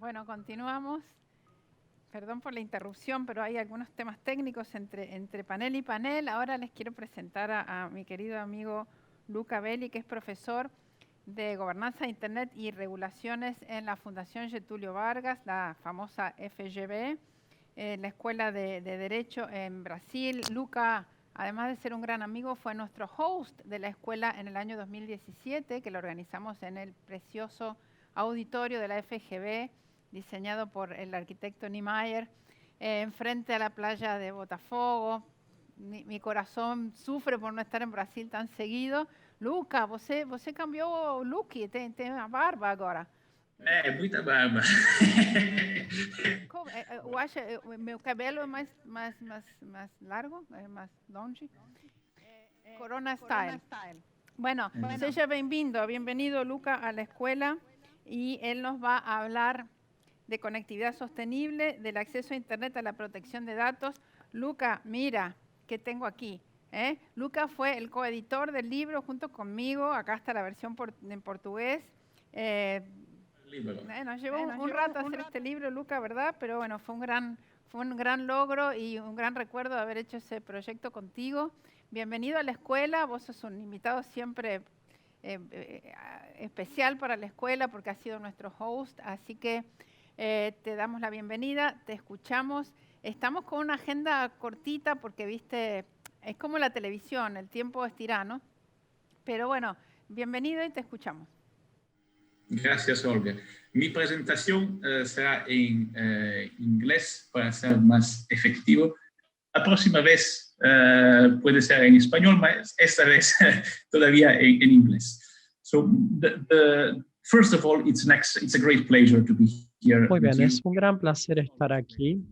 Bueno, continuamos. Perdón por la interrupción, pero hay algunos temas técnicos entre panel y panel. Ahora les quiero presentar a mi querido amigo Luca Belli, que es profesor de Gobernanza de Internet y Regulaciones en la Fundación Getulio Vargas, la famosa FGV, la Escuela de Derecho en Brasil. Luca, además de ser un gran amigo, fue nuestro host de la escuela en el año 2017, que lo organizamos en el precioso auditorio de la FGV, diseñado por el arquitecto Niemeyer, enfrente a la playa de Botafogo. Mi corazón sufre por no estar en Brasil tan seguido. Luca, você cambiou o look, tem a barba agora. Muita barba. Eu acho, meu cabelo é mais largo, é mais longe. Corona Style. Bueno, seja bienvenido Luca a la escuela, y él nos va a hablar de conectividad sostenible, del acceso a Internet, a la protección de datos. Luca, mira, ¿qué tengo aquí? Luca fue el coeditor del libro junto conmigo. Acá está la versión en portugués. Nos llevó un rato hacer este libro, Luca, ¿verdad? Pero bueno, fue un gran logro y un gran recuerdo de haber hecho ese proyecto contigo. Bienvenido a la escuela. Vos sos un invitado siempre especial para la escuela porque has sido nuestro host. Así que te damos la bienvenida, te escuchamos. Estamos con una agenda cortita porque, viste, es como la televisión, el tiempo es tirano. Pero bueno, bienvenido y te escuchamos. Gracias, Olga. Mi presentación será en inglés para ser más efectivo. La próxima vez puede ser en español, mas esta vez todavía en inglés. So, first of all, it's a great pleasure to be here. Muy bien, es un gran placer estar aquí.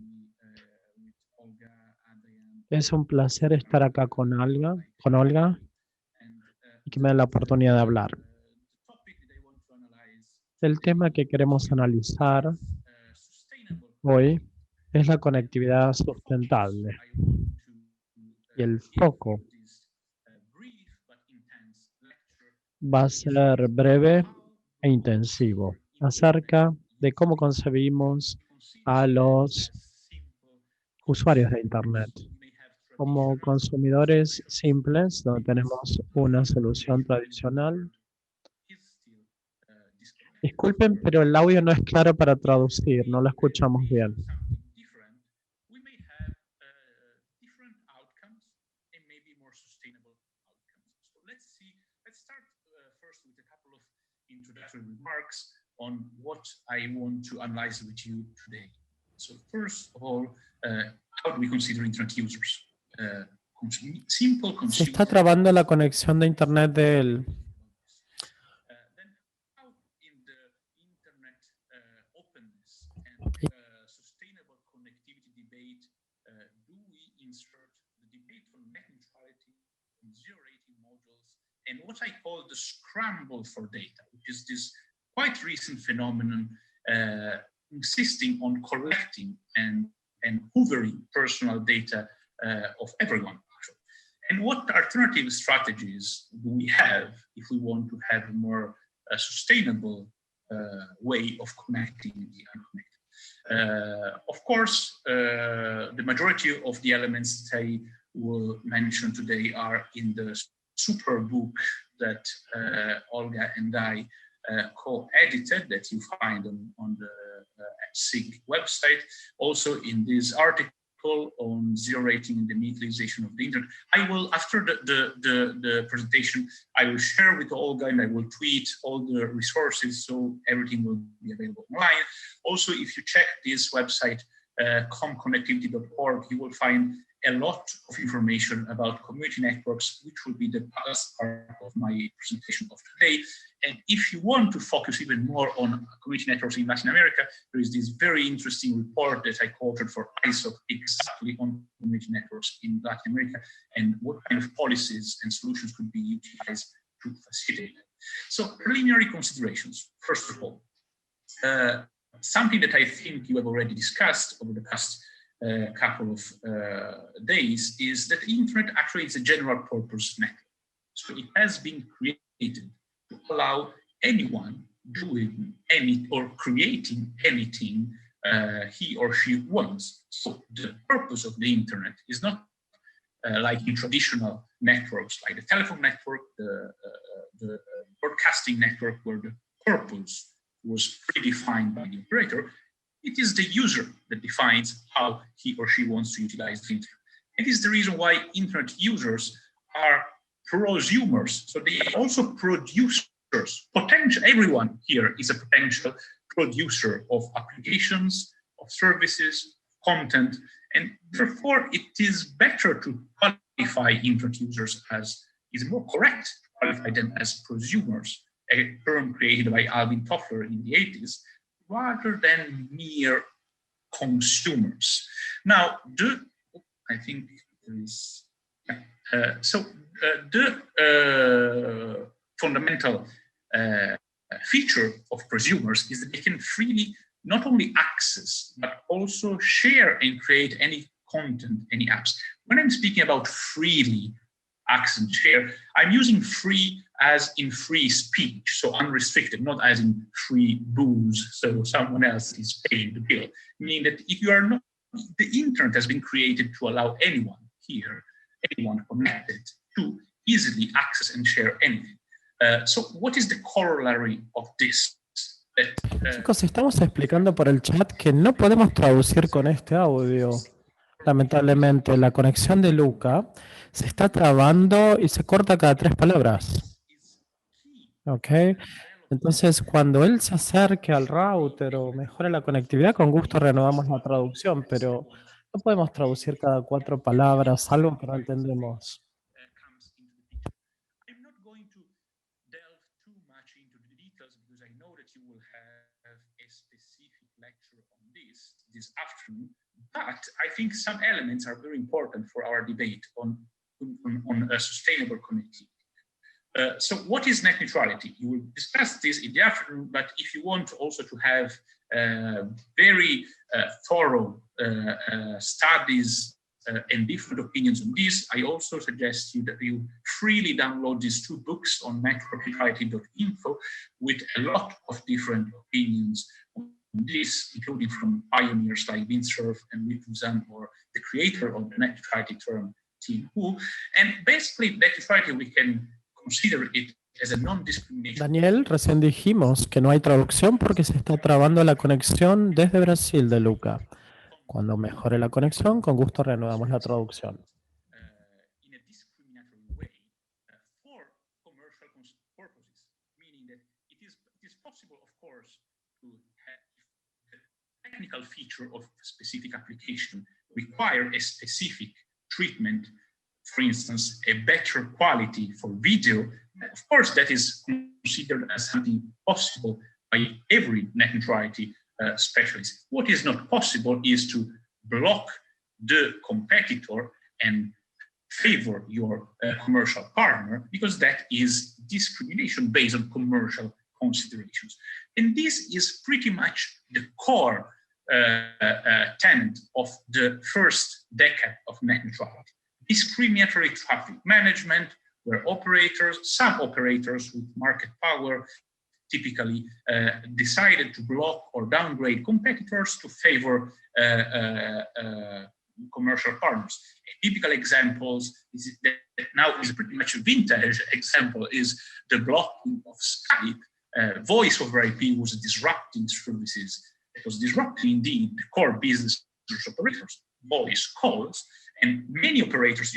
Es un placer estar acá con Olga, y que me da la oportunidad de hablar. El tema que queremos analizar hoy es la conectividad sustentable. Y el foco va a ser breve e intensivo acerca de cómo concebimos a los usuarios de Internet como consumidores simples, donde tenemos una solución tradicional. Disculpen, pero el audio no es claro para traducir, no lo escuchamos bien. Remarks on what I want to analyze with you today. So first of all, how do we consider Internet users? Se está trabando la conexión de Internet de él. Then how in the Internet openness and sustainable connectivity debate do we insert the debate on net neutrality, zero rating modules, and what I call the scramble for data, which is this quite recent phenomenon insisting on collecting and hoovering personal data of everyone. And what alternative strategies do we have if we want to have a more sustainable way of connecting the unconnected? Of course, the majority of the elements that I will mention today are in the super book that Olga and I co-edited, that you find on the SSIG website. Also in this article on zero rating and the militarization of the internet. I will, after the presentation, I will share with Olga and I will tweet all the resources so everything will be available online. Also, if you check this website, comconnectivity.org, you will find a lot of information about community networks, which will be the last part of my presentation of today. And if you want to focus even more on community networks in Latin America, there is this very interesting report that I quoted for ISOC exactly on community networks in Latin America and what kind of policies and solutions could be utilized to facilitate it. So preliminary considerations, first of all, something that I think you have already discussed over the past couple of days is that the internet actually is a general purpose network. So it has been created to allow anyone doing any or creating anything he or she wants. So the purpose of the internet is not like in traditional networks, like the telephone network, the broadcasting network, where the purpose was predefined by the operator. It is the user that defines how he or she wants to utilize the internet. And this is the reason why internet users are prosumers. So they are also producers. Potential, everyone here is a potential producer of applications, of services, content, and therefore it is better to qualify internet users as, is more correct to qualify them as prosumers, a term created by Alvin Toffler in the 80s, rather than mere consumers. Now, I think there is, the fundamental feature of prosumers is that they can freely not only access, but also share and create any content, any apps. When I'm speaking about freely access and share, I'm using free as in free speech, so unrestricted, not as in free booze, so someone else is paying the bill. Meaning that if you are not, the internet has been created to allow anyone here, anyone connected, to easily access and share anything. So what is the corollary of this? Chicos, estamos explicando por el chat que no podemos traducir con este audio. Lamentablemente, la conexión de Luca se está trabando y se corta cada 3 palabras. ¿Ok? Entonces, cuando él se acerque al router o mejore la conectividad, con gusto renovamos la traducción, pero no podemos traducir cada 4 palabras, algo que no entendemos. This afternoon, but I think some elements are very important for our debate on a sustainable connectivity. So what is net neutrality? You will discuss this in the afternoon, but if you want also to have very thorough studies and different opinions on this, I also suggest you that you freely download these 2 books on network-neutrality.info with a lot of different opinions on this, including from pioneers like Windsurf and Fundação, or the creator of the net neutrality term, Tim Hu. And basically, net neutrality, we can consider it as a non-discrimination. Daniel, recién dijimos que no hay traducción porque se está trabando la conexión desde Brasil de Luca. Cuando mejore la conexión, con gusto reanudamos la traducción. Technical feature of a specific application require a specific treatment, for instance, a better quality for video. Of course, that is considered as something possible by every net neutrality specialist. What is not possible is to block the competitor and favor your commercial partner, because that is discrimination based on commercial considerations. And this is pretty much the core tenet of the first decade of net neutrality. Discriminatory traffic management, where some operators with market power typically decided to block or downgrade competitors to favor commercial partners. Typical examples is that now is pretty much a vintage example is the blocking of Skype. Voice over IP was disrupting services. It was disrupting indeed the core business operators, voice calls, and many operators,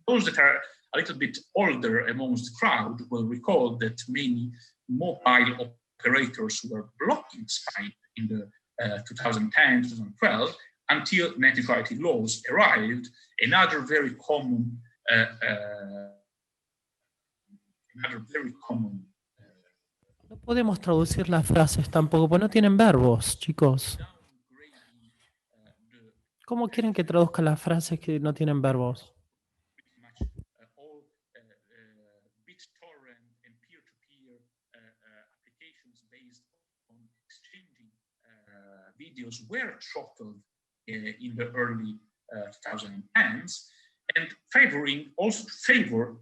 those that are a little bit older amongst the crowd will recall that many mobile operators were blocking Skype in the 2010, 2012, until net neutrality laws arrived. Another very common No podemos traducir las frases tampoco, porque no tienen verbos, chicos. ¿Cómo quieren que traduzca las frases que no tienen verbos? Videos were throttled in the early 2010s, and favor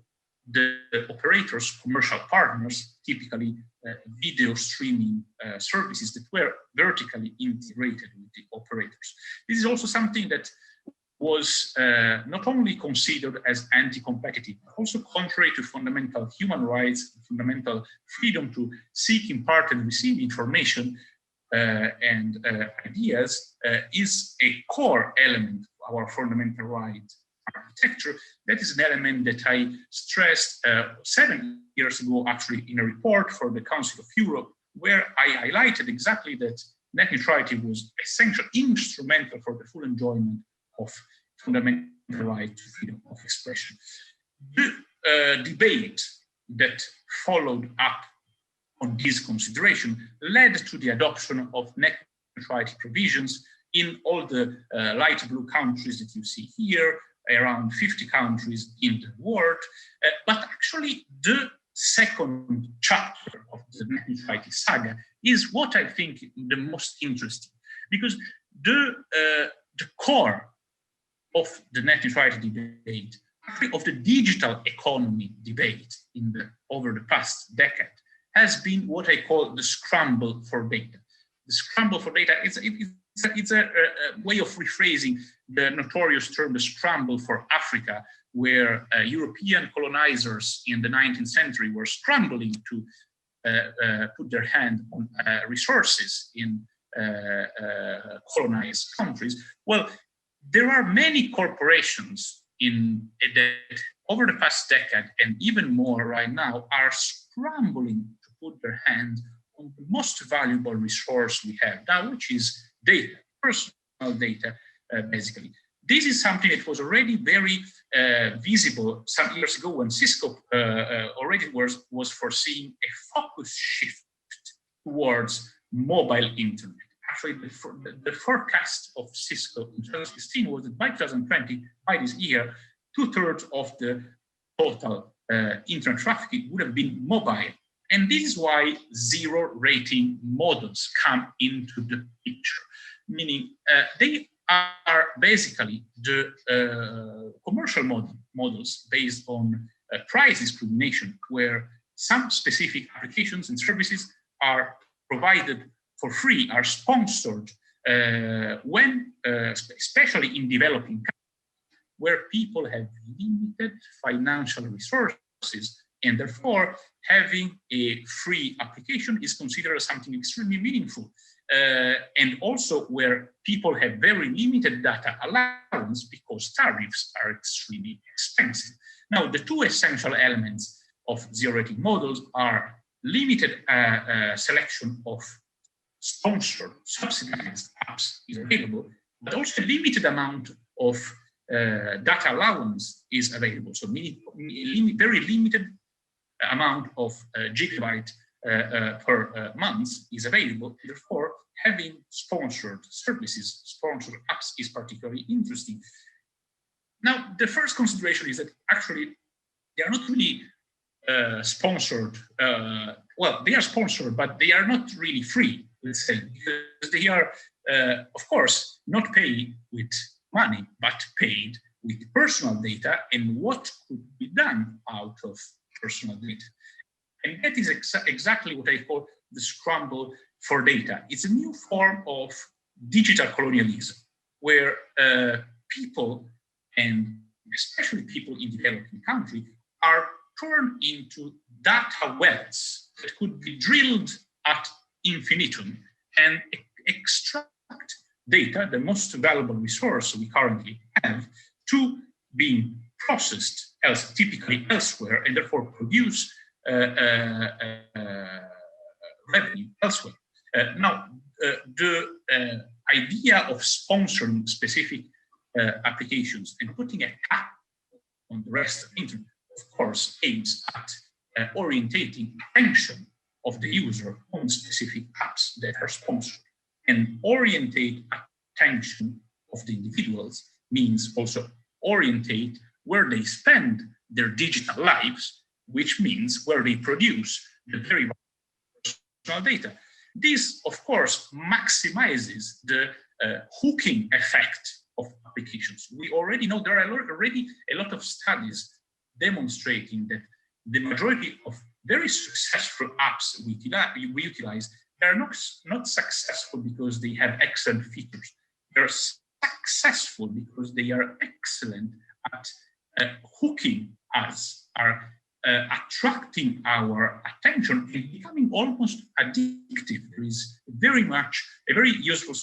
the operators, commercial partners, typically video streaming services that were vertically integrated with the operators. This is also something that was not only considered as anti-competitive, but also contrary to fundamental human rights, fundamental freedom to seek, impart, and receive information and ideas, is a core element of our fundamental right architecture. That is an element that I stressed 7 years ago, actually, in a report for the Council of Europe, where I highlighted exactly that net neutrality was essential, instrumental for the full enjoyment of fundamental right to freedom of expression. The debate that followed up on this consideration led to the adoption of net neutrality provisions in all the light blue countries that you see here, around 50 countries in the world. But actually, the second chapter of the net neutrality saga is what I think the most interesting, because the core of the net neutrality debate, of the digital economy debate over the past decade, has been what I call the scramble for data. The scramble for data, it's a way of rephrasing the notorious term, the scramble for Africa, where European colonizers in the 19th century were scrambling to put their hand on resources in colonized countries. Well, there are many corporations that over the past decade, and even more right now, are scrambling to put their hand on the most valuable resource we have now, which is data, personal data, basically. This is something that was already very visible some years ago when Cisco already was foreseeing a focus shift towards mobile internet. Actually, the forecast of Cisco in 2016 was that by 2020, by this year, 2/3 of the total internet traffic would have been mobile. And this is why zero rating models come into the picture, meaning they are basically the commercial models based on price discrimination, where some specific applications and services are provided for free, are sponsored when, especially in developing countries, where people have limited financial resources, and therefore having a free application is considered as something extremely meaningful. And also where people have very limited data allowance because tariffs are extremely expensive. Now, the two essential elements of zero rating models are limited selection of sponsored, subsidized apps is available, but also a limited amount of data allowance is available. So very limited amount of gigabyte per month is available. Therefore, having sponsored services, sponsored apps is particularly interesting. Now, the first consideration is that actually they are not really sponsored. Well, they are sponsored, but they are not really free, let's say, because they are, of course, not paid with money, but paid with personal data and what could be done out of personal data. And that is exactly what I call the scramble for data. It's a new form of digital colonialism, where people, and especially people in developing countries, are turned into data wells that could be drilled at infinitum and extract data, the most valuable resource we currently have, to being processed typically elsewhere, and therefore produce revenue elsewhere. Now, the idea of sponsoring specific applications and putting a cap on the rest of the internet, of course, aims at orientating attention of the user on specific apps that are sponsored. And orientate attention of the individuals means also orientate where they spend their digital lives, which means where they produce the very personal data. This, of course, maximizes the hooking effect of applications. We already know there are already a lot of studies demonstrating that the majority of very successful apps we utilize, they're not successful because they have excellent features. They're successful because they are excellent at hooking us, are attracting our attention and becoming almost addictive. There is very much a very useful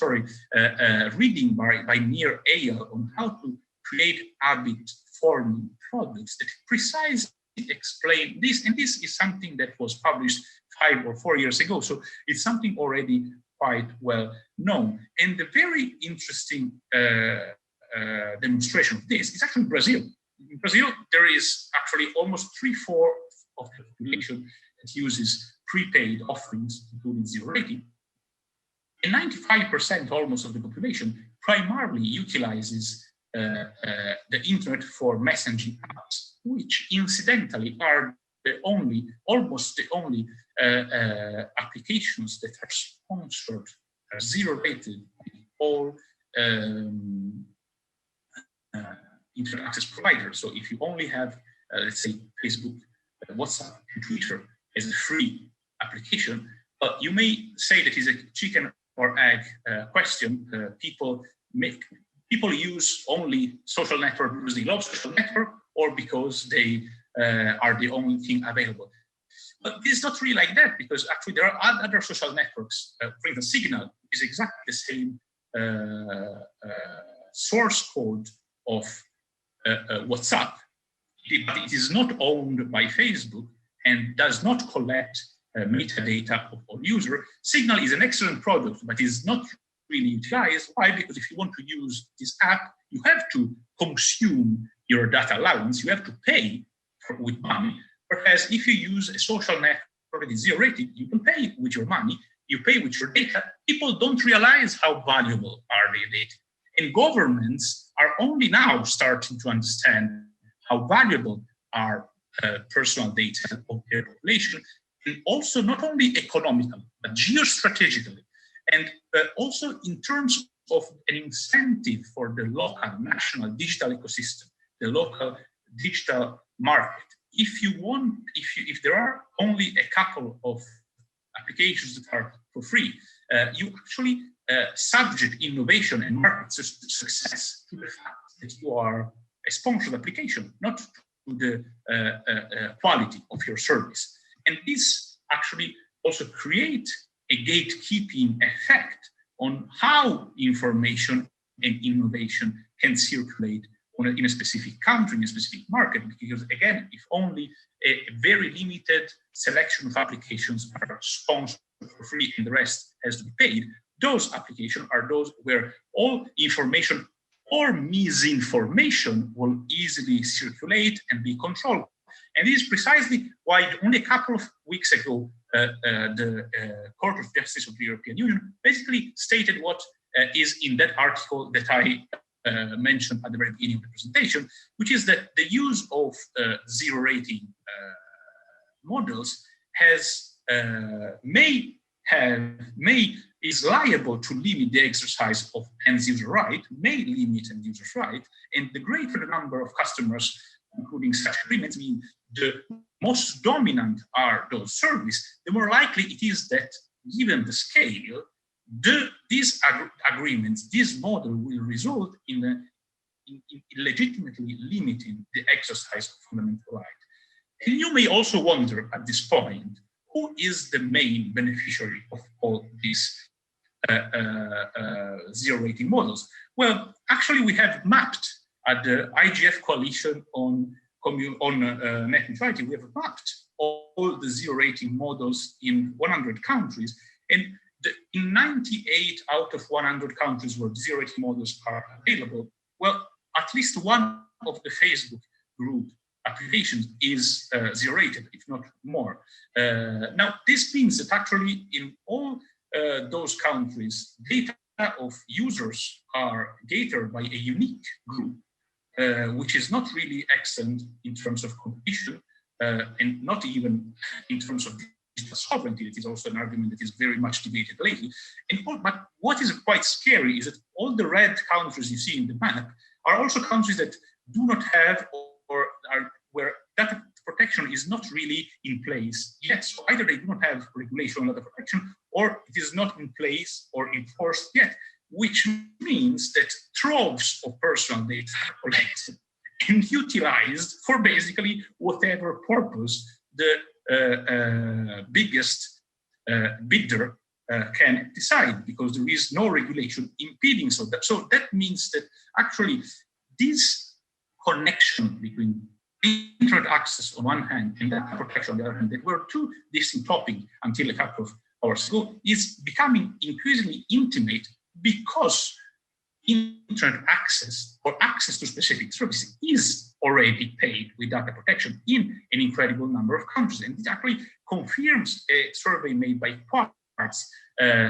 reading by Nir Eyal on how to create habit-forming products that precisely explain this. And this is something that was published 5 or 4 years ago. So it's something already quite well known. And the very interesting demonstration of this is actually Brazil. In Brazil, there is actually almost 3/4 of the population that uses prepaid offerings, including zero rating. And 95% almost of the population primarily utilizes the internet for messaging apps, which incidentally are almost the only applications that are sponsored, are zero rated by all internet access providers. So if you only have, let's say, Facebook, WhatsApp, and Twitter as a free application, you may say that is a chicken or egg question. People use only social network because they love social network, or because they are the only thing available. But it's not really like that, because actually there are other social networks. For instance, Signal is exactly the same source code of WhatsApp, but it is not owned by Facebook and does not collect metadata of all users. Signal is an excellent product, but is not really utilized. Why? Because if you want to use this app, you have to consume your data allowance, you have to pay with money. Whereas if you use a social network that is zero rated, you don't pay with your money, you pay with your data. People don't realize how valuable are their data. And governments are only now starting to understand how valuable are personal data of their population, and also not only economically, but geostrategically, and also in terms of an incentive for the local national digital ecosystem, the local digital market. If there are only a couple of applications that are for free, you actually subject innovation and market success to the fact that you are a sponsored application, not to the quality of your service. And this actually also creates a gatekeeping effect on how information and innovation can circulate in a specific country, in a specific market, because again, if only a very limited selection of applications are sponsored for free and the rest has to be paid, those applications are those where all information or misinformation will easily circulate and be controlled. And this is precisely why only a couple of weeks ago, the Court of Justice of the European Union basically stated what is in that article that I mentioned at the very beginning of the presentation, which is that the use of zero rating models is liable to limit the exercise of end user right, may limit end user's right, and the greater the number of customers, including such agreements, mean the most dominant are those services, the more likely it is that, given the scale, these agreements, this model will result in legitimately limiting the exercise of fundamental right. And you may also wonder at this point, who is the main beneficiary of all these zero rating models? Well, actually we have mapped at the IGF coalition on net neutrality, we have mapped all the zero rating models in 100 countries. And in 98 out of 100 countries where zero rating models are available, well, at least one of the Facebook group applications is zero rated, if not more. Now, this means that actually in all those countries, data of users are gathered by a unique group, which is not really excellent in terms of competition, and not even in terms of digital sovereignty. It is also an argument that is very much debated lately. But what is quite scary is that all the red countries you see in the map are also countries that do not have or are where data protection is not really in place yet. So either they do not have regulation on data protection, or it is not in place or enforced yet, which means that troves of personal data are collected and utilized for basically whatever purpose the biggest bidder can decide, because there is no regulation impeding. So that means that actually this connection between internet access on one hand and data protection on the other hand, that were two distinct topics until a couple of hours ago, is becoming increasingly intimate, because internet access or access to specific services is already paid with data protection in an incredible number of countries. And it actually confirms a survey made by Quartz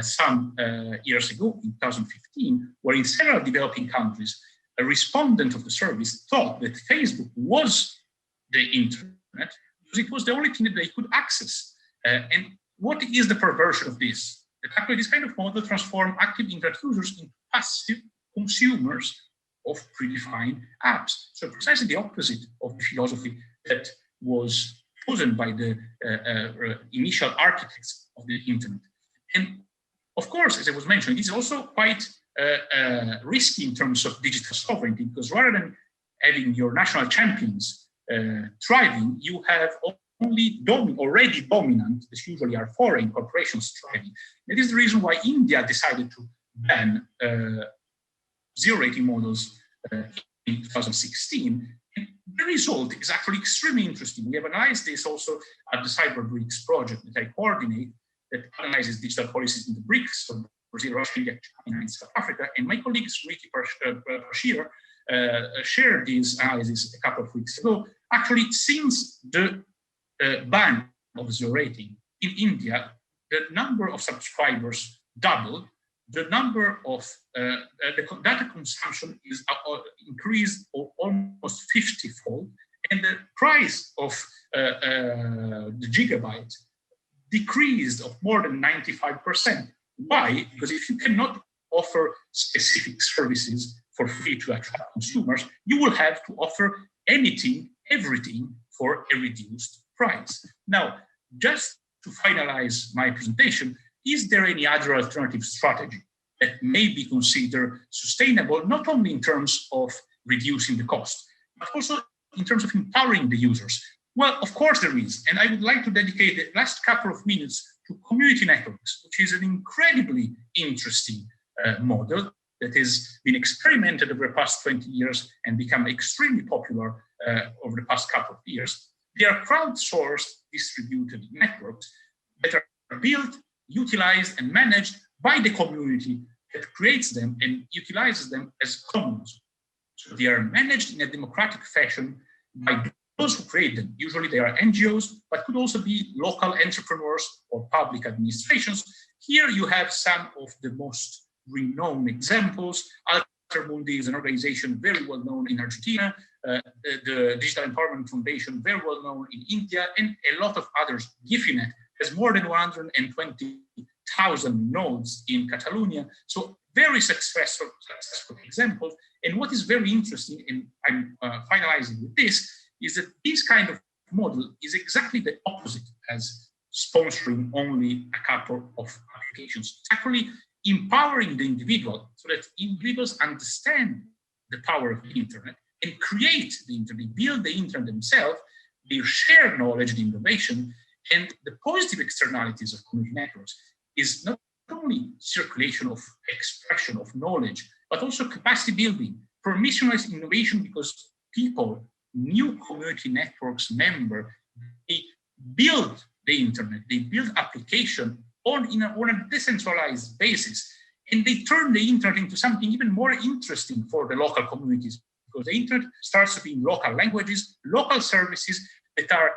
some years ago, in 2015, where in several developing countries, a respondent of the service thought that Facebook was the internet because it was the only thing that they could access. And what is the perversion of this? That actually this kind of model transforms active internet users into passive consumers of predefined apps. So precisely the opposite of the philosophy that was chosen by the initial architects of the internet. And of course, as I was mentioning, it's also quite risky in terms of digital sovereignty, because rather than having your national champions thriving, you have only already dominant, as usually are foreign corporations thriving. That is the reason why India decided to ban zero rating models in 2016. And the result is actually extremely interesting. We have analyzed this also at the Cyber BRICS project that I coordinate, that analyzes digital policies in the BRICS, so Brazil, Russia, India, China, and South Africa. And my colleague Ricky Parshir shared this analysis a couple of weeks ago. Actually, since the ban of zero rating in India, the number of subscribers doubled, the number of the data consumption is increased almost 50-fold, and the price of the gigabyte decreased of more than 95%. Why? Because if you cannot offer specific services for free to attract consumers, you will have to offer anything, everything for a reduced price. Now, just to finalize my presentation, is there any other alternative strategy that may be considered sustainable, not only in terms of reducing the cost, but also in terms of empowering the users? Well, of course there is, and I would like to dedicate the last couple of minutes to community networks, which is an incredibly interesting model that has been experimented over the past 20 years and become extremely popular over the past couple of years. They are crowdsourced distributed networks that are built, utilized, and managed by the community that creates them and utilizes them as commons. So they are managed in a democratic fashion by those who create them. Usually they are NGOs, but could also be local entrepreneurs or public administrations. Here you have some of the most renowned examples. Altermundi is an organization very well known in Argentina, the Digital Empowerment Foundation, very well known in India, and a lot of others. Gifinet has more than 120,000 nodes in Catalonia. So very successful examples. And what is very interesting, and I'm finalizing with this, is that this kind of model is exactly the opposite as sponsoring only a couple of applications. It's actually empowering the individual so that individuals understand the power of the internet and create the internet, build the internet themselves, they share knowledge and innovation, and the positive externalities of community networks is not only circulation of expression of knowledge, but also capacity building, permissionless innovation, because people, new community networks member, they build the internet, they build application on a decentralized basis, and they turn the internet into something even more interesting for the local communities, because the internet starts to be in local languages, local services that are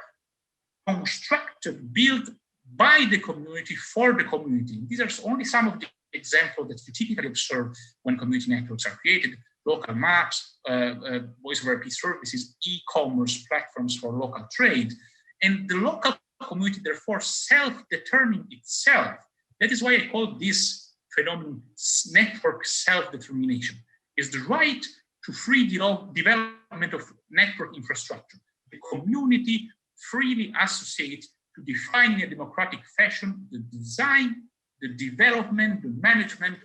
constructed, built by the community for the community. These are only some of the examples that you typically observe when community networks are created: local maps, voice over IP services, e-commerce platforms for local trade. And the local community, therefore, self-determine itself. That is why I call this phenomenon network self-determination. Is the right to free development of network infrastructure. The community freely associate to define in a democratic fashion the design, the development, the management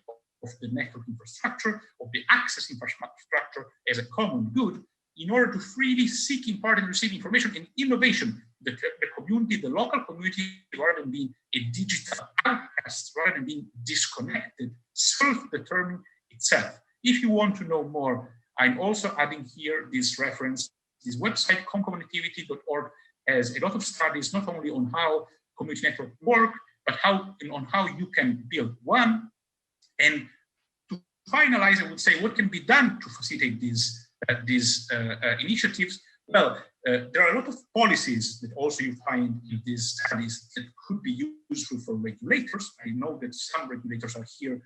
of the network infrastructure, of the access infrastructure as a common good, in order to freely seek, impart, and receive information and innovation. The community, the local community, rather than being a digital outcast, rather than being disconnected, self-determine itself. If you want to know more, I'm also adding here this reference. This website, conconnectivity.org, has a lot of studies, not only on how community networks work, but on how you can build one. And to finalize, I would say, what can be done to facilitate these initiatives? Well, there are a lot of policies that also you find in these studies that could be useful for regulators. I know that some regulators are here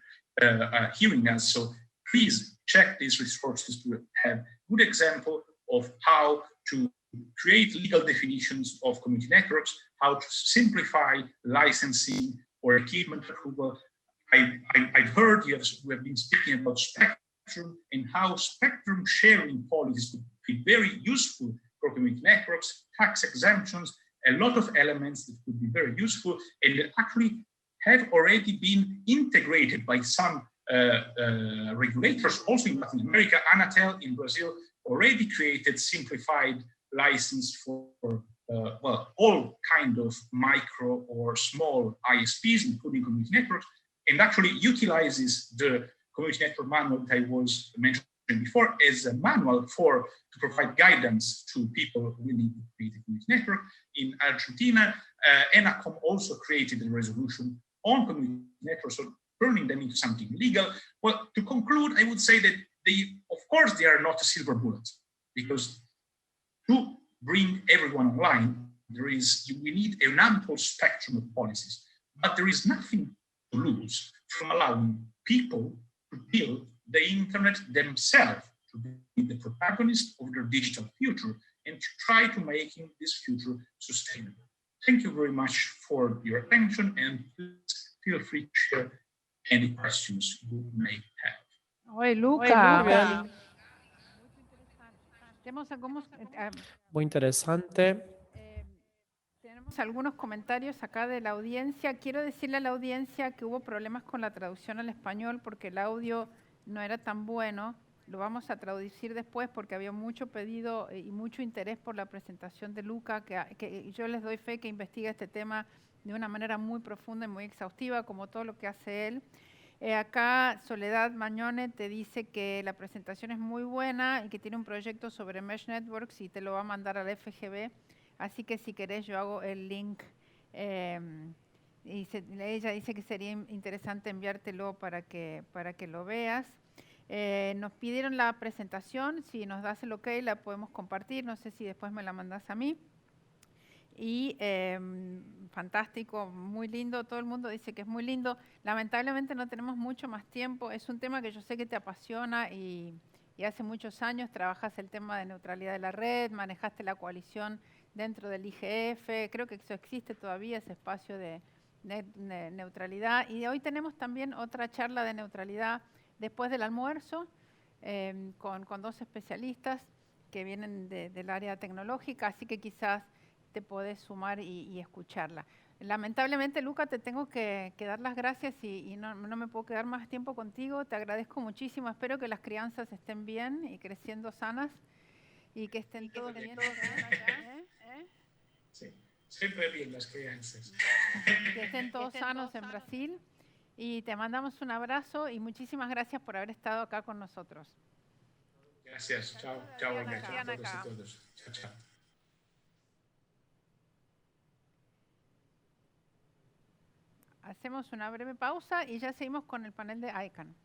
hearing us, so please check these resources to have good example of how to create legal definitions of community networks, how to simplify licensing or equipment approval. I've heard we have been speaking about spectrum and how spectrum sharing policies could be very useful for community networks, tax exemptions, a lot of elements that could be very useful and that actually have already been integrated by some regulators, also in Latin America. Anatel in Brazil already created simplified license for all kind of micro or small ISPs, including community networks, and actually utilizes the community network manual that I was mentioning before as a manual to provide guidance to people willing to create a community network. In Argentina, ENACOM also created a resolution on community networks, so turning them into something legal. Well, to conclude, I would say that of course, they are not a silver bullet, because to bring everyone online, we need an ample spectrum of policies, but there is nothing to lose from allowing people to build the internet themselves, to be the protagonist of their digital future and to try to making this future sustainable. Thank you very much for your attention, and please feel free to share any questions you may have. Oi, Luca. Muy interesante. Tenemos algunos comentarios acá de la audiencia. Quiero decirle a la audiencia que hubo problemas con la traducción al español porque el audio no era tan bueno. Lo vamos a traducir después porque había mucho pedido y mucho interés por la presentación de Luca, que yo les doy fe que investiga este tema de una manera muy profunda y muy exhaustiva, como todo lo que hace él. Acá Soledad Mañone te dice que la presentación es muy buena y que tiene un proyecto sobre Mesh Networks y te lo va a mandar al FGB. Así que si querés yo hago el link. Ella dice que sería interesante enviártelo para que lo veas. Nos pidieron la presentación. Si nos das el ok la podemos compartir. No sé si después me la mandás a mí. Y fantástico, muy lindo, todo el mundo dice que es muy lindo. Lamentablemente no tenemos mucho más tiempo, es un tema que yo sé que te apasiona y hace muchos años trabajas el tema de neutralidad de la red, manejaste la coalición dentro del IGF, creo que eso existe todavía, ese espacio de neutralidad. Y hoy tenemos también otra charla de neutralidad después del almuerzo con dos especialistas que vienen del área tecnológica, así que quizás te podés sumar y escucharla. Lamentablemente, Luca, te tengo que dar las gracias y no me puedo quedar más tiempo contigo. Te agradezco muchísimo. Espero que las crianzas estén bien y creciendo sanas y que estén todos bien allá. Sí, siempre bien las crianzas. Que estén todos sanos en Brasil. Y te mandamos un abrazo y muchísimas gracias por haber estado acá con nosotros. Gracias. Chao. Chao, a todos. Chao, chao. Hacemos una breve pausa y ya seguimos con el panel de ICANN.